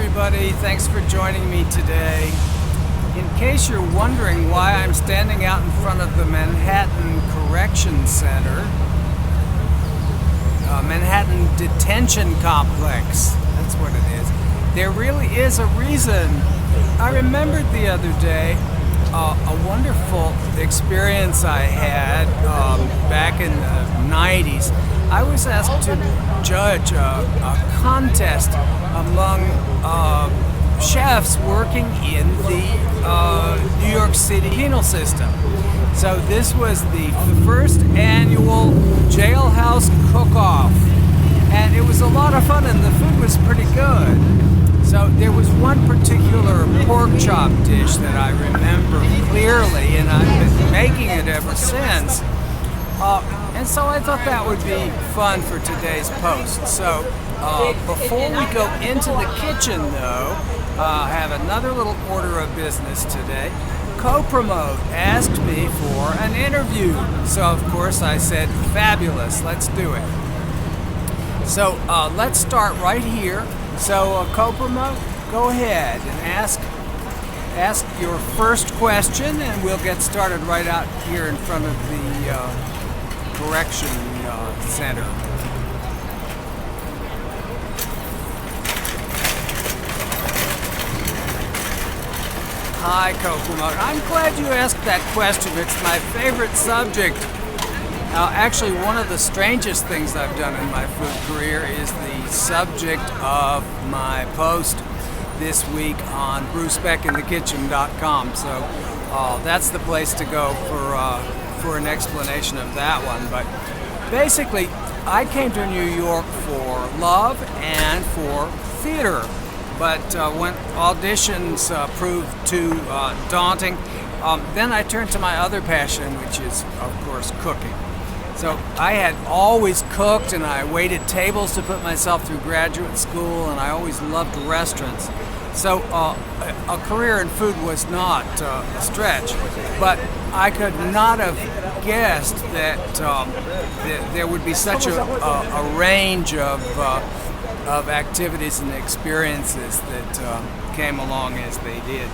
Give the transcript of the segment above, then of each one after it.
everybody. Thanks for joining me today. In case you're wondering why I'm standing out in front of the Manhattan Correction Center, Manhattan Detention Complex, that's what it is. There really is a reason. I remembered the other day a wonderful experience I had back in the 90s. I was asked to judge a contest among chefs working in the New York City penal system. So this was the first annual jailhouse cook-off, and it was a lot of fun, and the food was pretty good. So there was one particular pork chop dish that I remember clearly, and I've been making it ever since. And so I thought that would be fun for today's post. So before we go into the kitchen, though, I have another little order of business today. Co-Promote asked me for an interview. So of course I said, fabulous, let's do it. So let's start right here. So Co-Promote, go ahead and ask your first question, and we'll get started right out here in front of the correction center. Hi, Co-Promote. I'm glad you asked that question. It's my favorite subject. Actually, one of the strangest things I've done in my food career is the subject of my post this week on brewspeckinthekitchen.com. So that's the place to go for an explanation of that one. But basically, I came to New York for love and for theater. But when auditions proved too daunting, then I turned to my other passion, which is, of course, cooking. So I had always cooked, and I waited tables to put myself through graduate school, and I always loved restaurants. So a career in food was not a stretch, but I could not have guessed that there would be such a range of activities and experiences that came along as they did.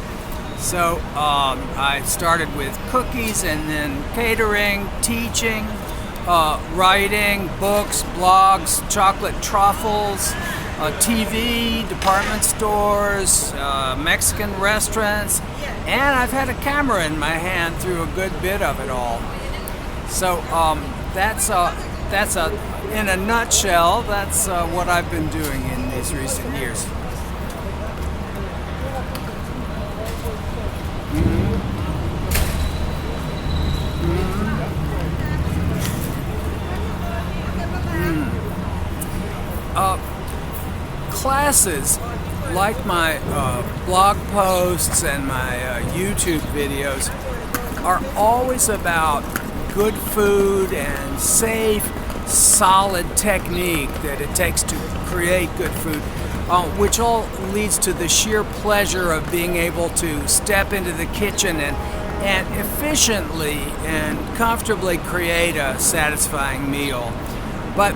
So I started with cookies, and then catering, teaching, writing, books, blogs, chocolate truffles, TV, department stores, Mexican restaurants, and I've had a camera in my hand through a good bit of it all. So that's in a nutshell, that's what I've been doing in these recent years. Classes, like my blog posts and my YouTube videos, are always about good food and safe, solid technique that it takes to create good food, which all leads to the sheer pleasure of being able to step into the kitchen and efficiently and comfortably create a satisfying meal. But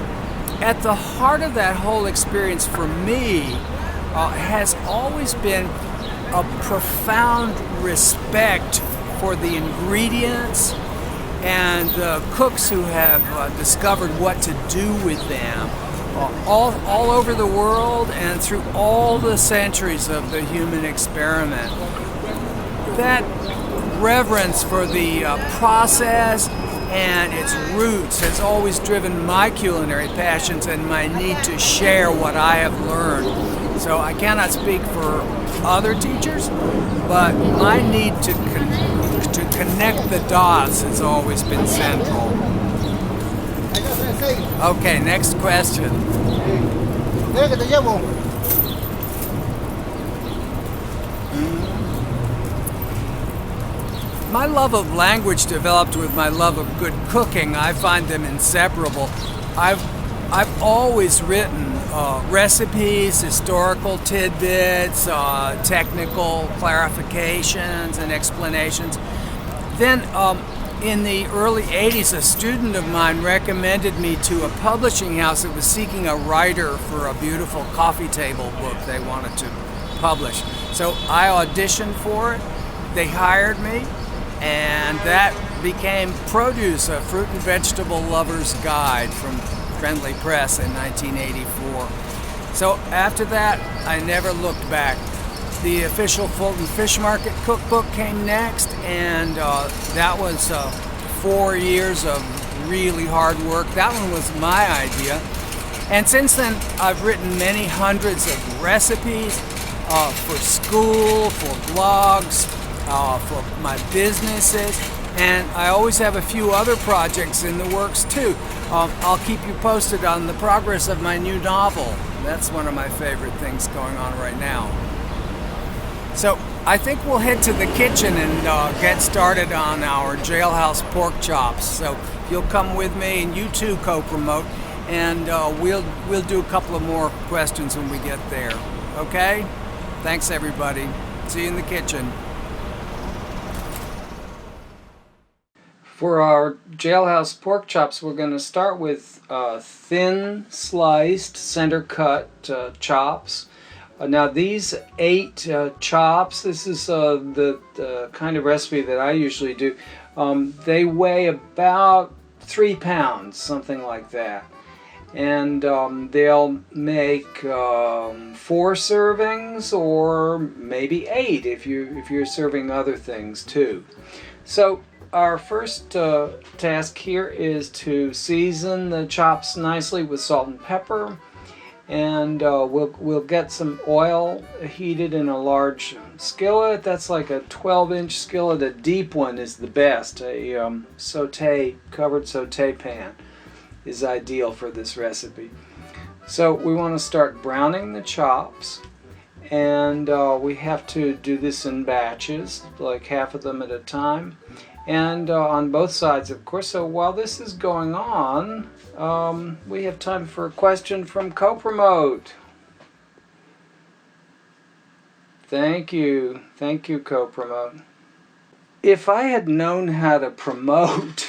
at the heart of that whole experience for me has always been a profound respect for the ingredients and the cooks who have discovered what to do with them all over the world and through all the centuries of the human experiment. That reverence for the process and its roots has always driven my culinary passions and my need to share what I have learned. So I cannot speak for other teachers, but my need to connect the dots has always been central. Okay, next question. My love of language developed with my love of good cooking. I find them inseparable. I've always written recipes, historical tidbits, technical clarifications and explanations. Then in the early 80s, a student of mine recommended me to a publishing house that was seeking a writer for a beautiful coffee table book they wanted to publish. So I auditioned for it, they hired me, and that became Produce, a fruit and vegetable lover's guide from Friendly Press in 1984. So after that, I never looked back. The official Fulton Fish Market cookbook came next, and that was 4 years of really hard work. That one was my idea. And since then, I've written many hundreds of recipes for school, for blogs, for my businesses, and I always have a few other projects in the works too. I'll keep you posted on the progress of my new novel. That's one of my favorite things going on right now. So I think we'll head to the kitchen and get started on our jailhouse pork chops. So you'll come with me, and you too co-promote, and we'll do a couple of more questions when we get there. Okay? Thanks everybody. See you in the kitchen. For our jailhouse pork chops, we're going to start with thin sliced, center cut chops. Now these 8 chops, this is the kind of recipe that I usually do. They weigh about 3 pounds, something like that. And they'll make 4 servings, or maybe 8 if you're serving other things too. So our first task here is to season the chops nicely with salt and pepper, and we'll get some oil heated in a large skillet. That's like a 12-inch skillet. A deep one is the best. A covered saute pan is ideal for this recipe. So we want to start browning the chops, and we have to do this in batches, like half of them at a time, and on both sides, of course. So while this is going on, we have time for a question from co-promote. Thank you co-promote. If I had known how to promote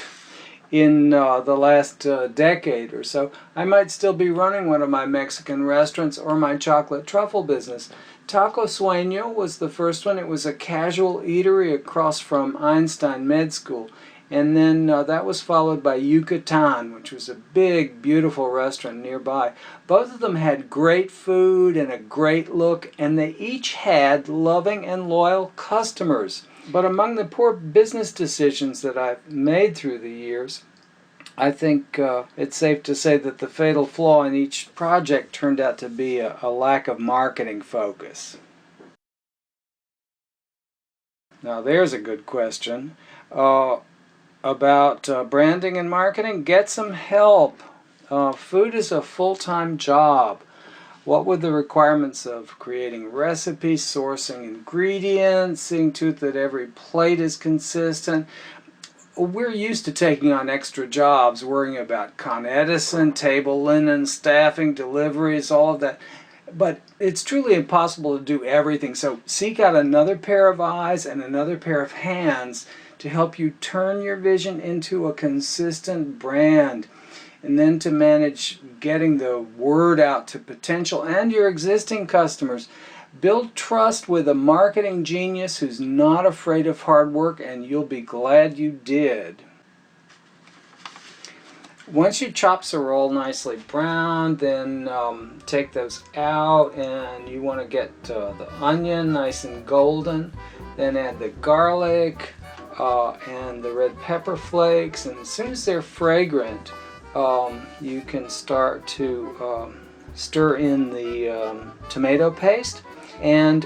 in the last decade or so, I might still be running one of my Mexican restaurants or my chocolate truffle business. Taco Sueño was the first one. It was a casual eatery across from Einstein Med School. And then that was followed by Yucatan, which was a big, beautiful restaurant nearby. Both of them had great food and a great look, and they each had loving and loyal customers. But among the poor business decisions that I've made through the years, I think it's safe to say that the fatal flaw in each project turned out to be a lack of marketing focus. Now there's a good question. About branding and marketing, get some help. Food is a full-time job. What were the requirements of creating recipes, sourcing ingredients, seeing to it that every plate is consistent? We're used to taking on extra jobs, worrying about Con Edison, table linen, staffing, deliveries, all of that. But it's truly impossible to do everything. So seek out another pair of eyes and another pair of hands to help you turn your vision into a consistent brand, and then to manage getting the word out to potential and your existing customers. Build trust with a marketing genius who's not afraid of hard work, and you'll be glad you did. Once your chops are all nicely browned, then take those out, and you want to get the onion nice and golden. Then add the garlic and the red pepper flakes, and as soon as they're fragrant, you can start to stir in the tomato paste, and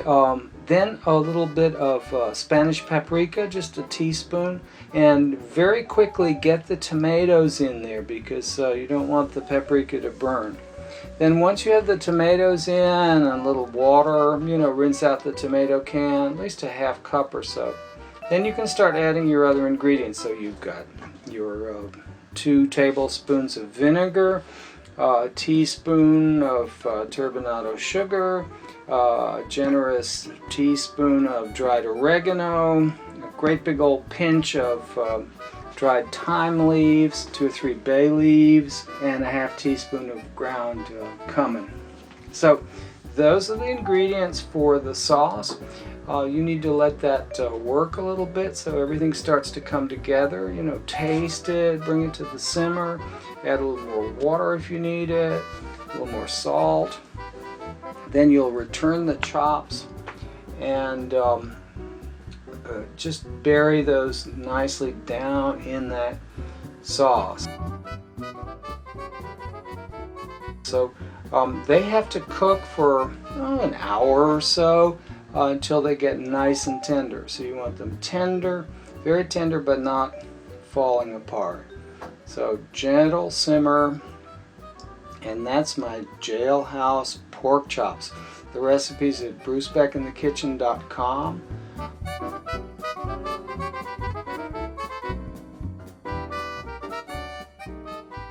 then a little bit of Spanish paprika, just a teaspoon, and very quickly get the tomatoes in there because you don't want the paprika to burn. Then once you have the tomatoes in and a little water, rinse out the tomato can, at least a half cup or so. Then you can start adding your other ingredients. So you've got your 2 tablespoons of vinegar, a teaspoon of turbinado sugar, a generous teaspoon of dried oregano, a great big old pinch of dried thyme leaves, 2 or 3 bay leaves, and a half teaspoon of ground cumin. So those are the ingredients for the sauce. You need to let that work a little bit so everything starts to come together. You know, taste it, bring it to the simmer, add a little more water if you need it, a little more salt. Then you'll return the chops and just bury those nicely down in that sauce. So they have to cook for an hour or so until they get nice and tender. So you want them tender, very tender, but not falling apart. So gentle simmer, and that's my jailhouse pork chops. The recipe's at brucebeckinthekitchen.com.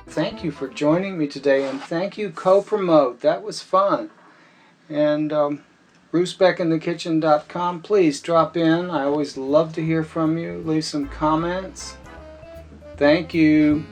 Thank you for joining me today, and thank you, Co-Promote. That was fun. And brucebeckinthekitchen.com. Please drop in. I always love to hear from you. Leave some comments. Thank you.